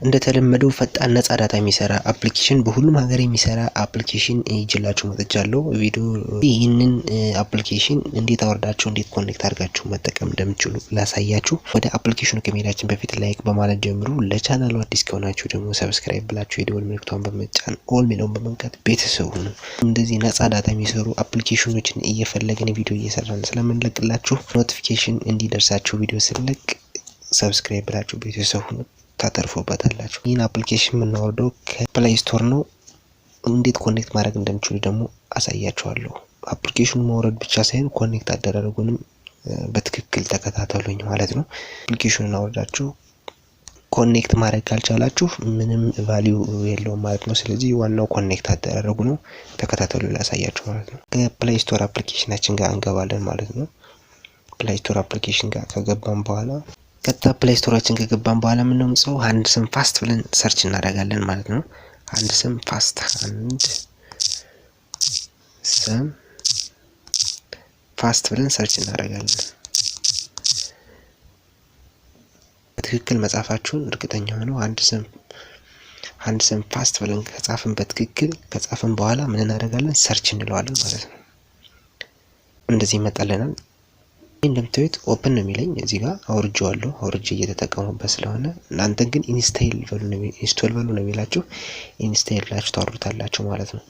እንደተለመደው ፈጣን ነፃ ዳታ የሚሰራ አፕሊኬሽን በሁሉም ሀገር የሚሰራ አፕሊኬሽን ይጅላችሁ መጥቻለሁ። ቪዲዮ ይህንን አፕሊኬሽን እንዴት አወርዳችሁ እንዴት ኮኔክት አድርጋችሁ መጠቀም እንደምትችሉ ላሳያችሁ። ወደ አፕሊኬሽኑ ከመሄዳችን በፊት ላይክ በማለት ጀምሩ። ለቻናሉ አዲስ ከሆናችሁ ደግሞ ሰብስክራይብ ብላችሁ የደወል ምልክቷን በመጫን ኦል ሚለውን በመንካት ቤተሰብ ሁኑ። እንደዚህ ነፃ ዳታ የሚሰሩ አፕሊኬሽኖችን እየፈለግን ቪዲዮ እየሰራን ስለምንለቅላችሁ ኖቲፊኬሽን እንዲደርሳችሁ ቪዲዮ ስለቅ ሰብስክራይብ ብላችሁ ቤተሰብ ሁኑ። ታተርፉበታላችሁ። ይህን አፕሊኬሽን የምናወርደው ከፕሌይ ስቶር ነው። እንዴት ኮኔክት ማድረግ እንደምችሉ ደግሞ አሳያችኋለሁ። አፕሊኬሽኑ ማውረድ ብቻ ሳይሆን ኮኔክት አደረጉንም በትክክል ተከታተሉኝ ማለት ነው። አፕሊኬሽኑን አወርዳችሁ ኮኔክት ማድረግ ካልቻላችሁ ምንም ቫልዩ የለውም ማለት ነው። ስለዚህ ዋናው ኮኔክት አደረጉ ነው። ተከታተሉ ላሳያችሁ ማለት ነው። ከፕሌይ ስቶር አፕሊኬሽናችን ጋር እንገባለን ማለት ነው። ፕሌይ ስቶር አፕሊኬሽን ጋር ከገባን በኋላ ቀጥታ ፕሌይ ስቶራችን ከገባን በኋላ ምን ነው የምንጽፈው ሃንድሰም ፋስት ብለን ሰርች እናደርጋለን ማለት ነው። ሃንድሰም ፋስት ብለን ሰርች እናደርጋለን። በትክክል መጻፋችሁን እርግጠኛ ሆነው ሃንድሰም ፋስት ብለን ከጻፍን በትክክል ከጻፍን በኋላ ምን እናደርጋለን ሰርች እንለዋለን ማለት ነው። እንደዚህ ይመጣልናል። እንደምታዩት ኦፕን ነው የሚለኝ እዚህ ጋር አውርጄዋለሁ። አውርጄ እየተጠቀሙበት ስለሆነ እናንተ ግን ኢንስቶል በሉ ነው የሚላችሁ። ኢንስቶል ብላችሁ ታወርዱታላችሁ ማለት ነው።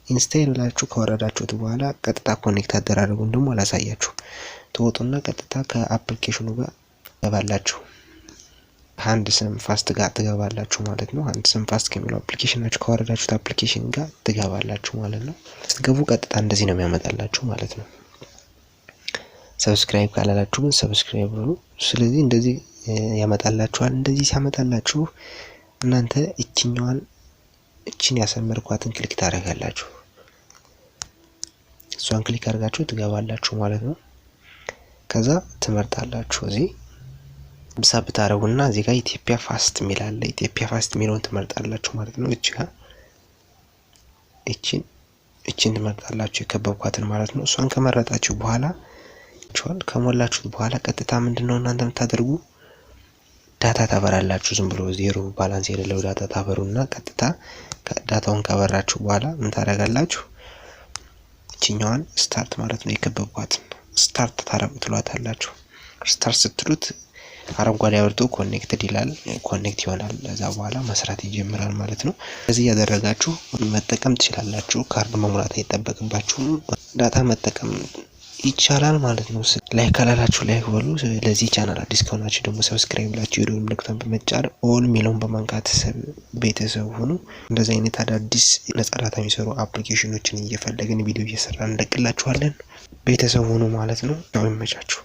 ኢንስቶል ብላችሁ ካወረዳችሁት በኋላ ቀጥታ ኮኔክት አደራረጉን ደግሞ አላሳያችሁ። ትወጡና ቀጥታ ከአፕሊኬሽኑ ጋር ትገባላችሁ። ሃንድሰም ፋስት ጋር ትገባላችሁ ማለት ነው። ሃንድሰም ፋስት ከሚለው አፕሊኬሽናችሁ ካወረዳችሁት አፕሊኬሽን ጋር ትገባላችሁ ማለት ነው። ስትገቡ ቀጥታ እንደዚህ ነው የሚያመጣላችሁ ማለት ነው። ሰብስክራይብ ካላላችሁ ግን ሰብስክራይብ ብሉ። ስለዚህ እንደዚህ ያመጣላችኋል። እንደዚህ ሲያመጣላችሁ እናንተ እቺን ያሰመርኳትን ክሊክ ታደርጋላችሁ። እሷን ክሊክ አድርጋችሁ ትገባላችሁ ማለት ነው። ከዛ ትመርጣላችሁ። እዚህ ሳብ ታረጉና እዚህ ጋር ኢትዮጵያ ፋስት የሚል አለ። ኢትዮጵያ ፋስት የሚለውን ትመርጣላችሁ ማለት ነው። እቺን ትመርጣላችሁ የከበብኳትን ማለት ነው። እሷን ከመረጣችሁ በኋላ ከሞላችሁት በኋላ ቀጥታ ምንድነው እናንተ የምታደርጉ ዳታ ታበራላችሁ። ዝም ብሎ ዜሮ ባላንስ የሌለው ዳታ ታበሩና ቀጥታ ዳታውን ካበራችሁ በኋላ ምን ታደርጋላችሁ እቺኛዋን ስታርት ማለት ነው የከበብኳትን ስታርት ታረጉትሏታላችሁ። ስታርት ስትሉት አረንጓዴ አብርቶ ኮኔክትድ ይላል። ኮኔክት ይሆናል። ከዛ በኋላ መስራት ይጀምራል ማለት ነው። እዚህ ያደረጋችሁ መጠቀም ትችላላችሁ። ካርድ መሙላት አይጠበቅባችሁም። ዳታ መጠቀም ይቻላል ማለት ነው። ላይክ ካላላችሁ ላይክ በሉ። ለዚህ ቻናል አዲስ ከሆናችሁ ደግሞ ሰብስክራይብ ብላችሁ የደወል ምልክቱን በመጫን ኦል ሚለውን በማንካት ቤተሰብ ሁኑ። እንደዚህ አይነት አዳዲስ ነፃ ዳታ የሚሰሩ አፕሊኬሽኖችን እየፈለግን ቪዲዮ እየሰራን እንለቅላችኋለን። ቤተሰብ ሁኑ ማለት ነው። ይመቻችሁ።